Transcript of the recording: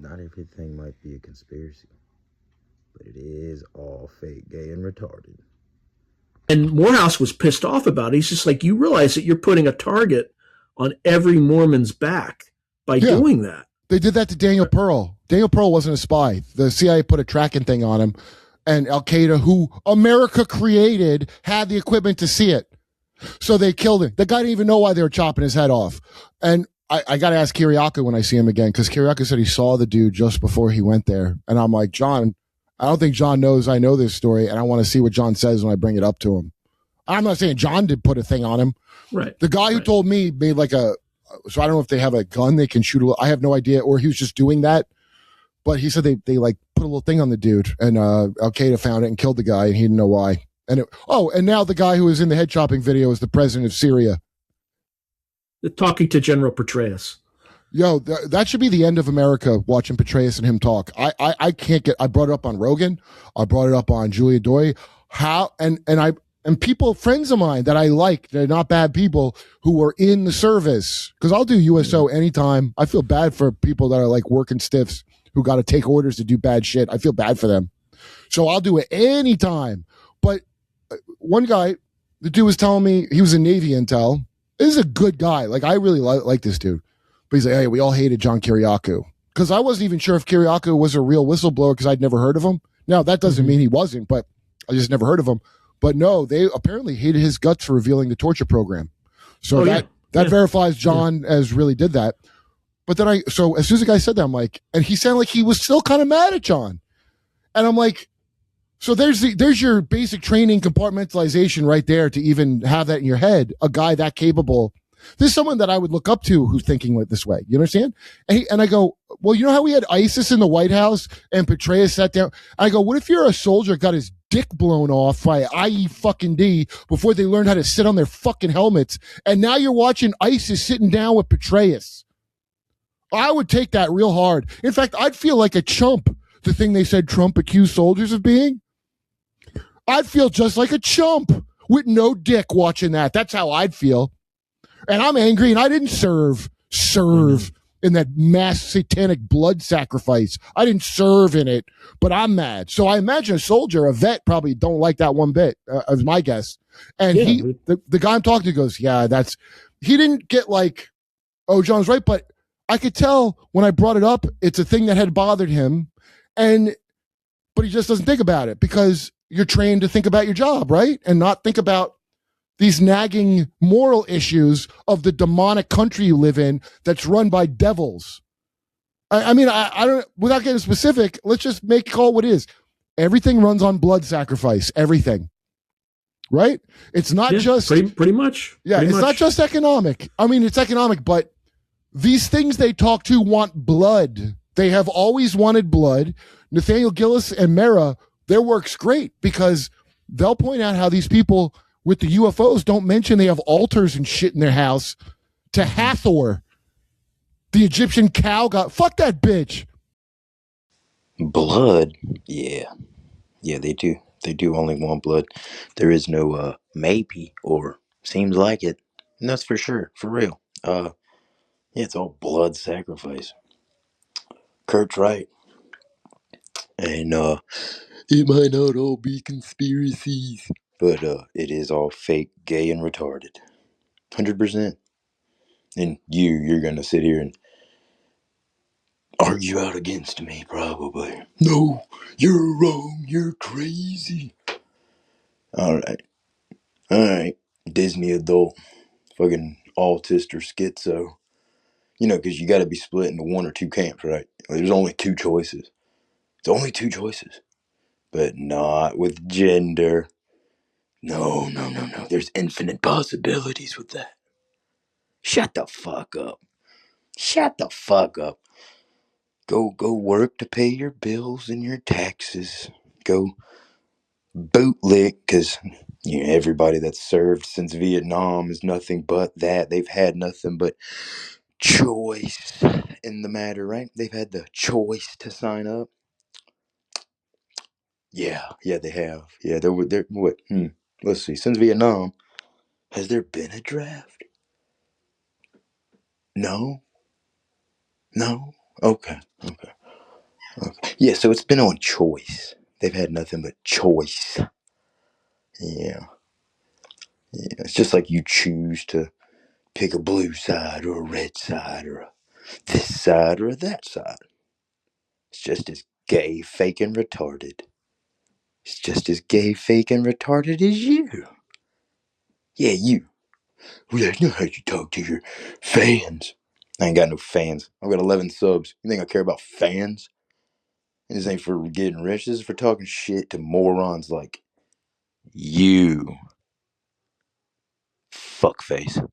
Not everything might be a conspiracy, but it is all fake, gay, and retarded. And Morehouse was pissed off about it. He's just like, you realize that you're putting a target on every Mormon's back by doing that. They did that to Daniel Pearl. Daniel Pearl wasn't a spy. The CIA put a tracking thing on him, and Al-Qaeda, who America created, had the equipment to see it. So they killed him. The guy didn't even know why they were chopping his head off. And I got to ask Kiriakou when I see him again, because Kiriakou said he saw the dude just before he went there. And I'm like, John, I don't think John knows I know this story, and I want to see what John says when I bring it up to him. I'm not saying John did put a thing on him. Right. The guy who told me made like so I don't know if they have a gun they can shoot. I have no idea, or he was just doing that. But he said they like put a little thing on the dude, and Al-Qaeda found it and killed the guy, and he didn't know why. And and now the guy who was in the head chopping video is the president of Syria. Talking to General Petraeus. Yo, that should be the end of America, watching Petraeus and him talk. I can't get. I brought it up on Rogan. I brought it up on Julia Doy. And people, friends of mine that I like, they're not bad people who were in the service. Because I'll do USO anytime. I feel bad for people that are like working stiffs who got to take orders to do bad shit. I feel bad for them. So I'll do it anytime. But one guy, the dude was telling me he was in Navy intel. This is a good guy. Like, I really like this dude. But he's like, hey, we all hated John Kiriakou. Because I wasn't even sure if Kiriakou was a real whistleblower because I'd never heard of him. Now, that doesn't mean he wasn't, but I just never heard of him. But no, they apparently hated his guts for revealing the torture program. So that verifies John as really did that. But then so as soon as the guy said that, I'm like, and he sounded like he was still kind of mad at John. And I'm like, so there's your basic training compartmentalization right there to even have that in your head. A guy that capable. This is someone that I would look up to who's thinking like this way. You understand? And I go, well, you know how we had ISIS in the White House and Petraeus sat down? I go, what if you're a soldier got his dick blown off by IE before they learned how to sit on their fucking helmets, and now you're watching ISIS sitting down with Petraeus? I would take that real hard. In fact, I'd feel like a chump, the thing they said Trump accused soldiers of being. I'd feel just like a chump with no dick watching that. That's how I'd feel. And I'm angry, and I didn't serve in that mass satanic blood sacrifice. I didn't serve in it, but I'm mad. So I imagine a soldier, a vet, probably don't like that one bit, is my guess. And the guy I'm talking to goes, yeah, he didn't get like, oh, John's right, but I could tell when I brought it up, it's a thing that had bothered him, but he just doesn't think about it because you're trained to think about your job, right? And not think about these nagging moral issues of the demonic country you live in that's run by devils. I mean, I don't, without getting specific, let's just call it what it is. Everything runs on blood sacrifice. Everything. Right? It's not just pretty much. Yeah, it's not just economic. I mean, it's economic, but these things they talk to want blood. They have always wanted blood. Nathaniel Gillis and Mara, their work's great because they'll point out how these people with the UFOs don't mention they have altars and shit in their house to Hathor, the Egyptian cow god. Fuck that bitch. Blood? Yeah, they do. They do only want blood. There is no maybe or seems like it. And that's for sure, for real. Yeah, it's all blood sacrifice. Kurt's right. And it might not all be conspiracies, but it is all fake, gay, and retarded. 100%. And you're gonna sit here and argue out against me, probably. No, you're wrong. You're crazy. All right. Disney adult, fucking autist or schizo. You know, because you got to be split into one or two camps, right? There's only two choices. It's only two choices. But not with gender. No. There's infinite possibilities with that. Shut the fuck up. Go work to pay your bills and your taxes. Go bootlick, because everybody that's served since Vietnam is nothing but that. They've had nothing but choice in the matter, right? They've had the choice to sign up. Yeah, they have. Yeah, they're what? Let's see. Since Vietnam, has there been a draft? No. Okay. Okay. Yeah, so it's been on choice. They've had nothing but choice. Yeah. It's just like you choose to pick a blue side or a red side or this side or that side. It's just as gay, fake, and retarded. It's just as gay, fake, and retarded as you. Yeah, you. Well, that's not how you talk to your fans. I ain't got no fans. I've got 11 subs. You think I care about fans? This ain't for getting rich. This is for talking shit to morons like you. Fuckface.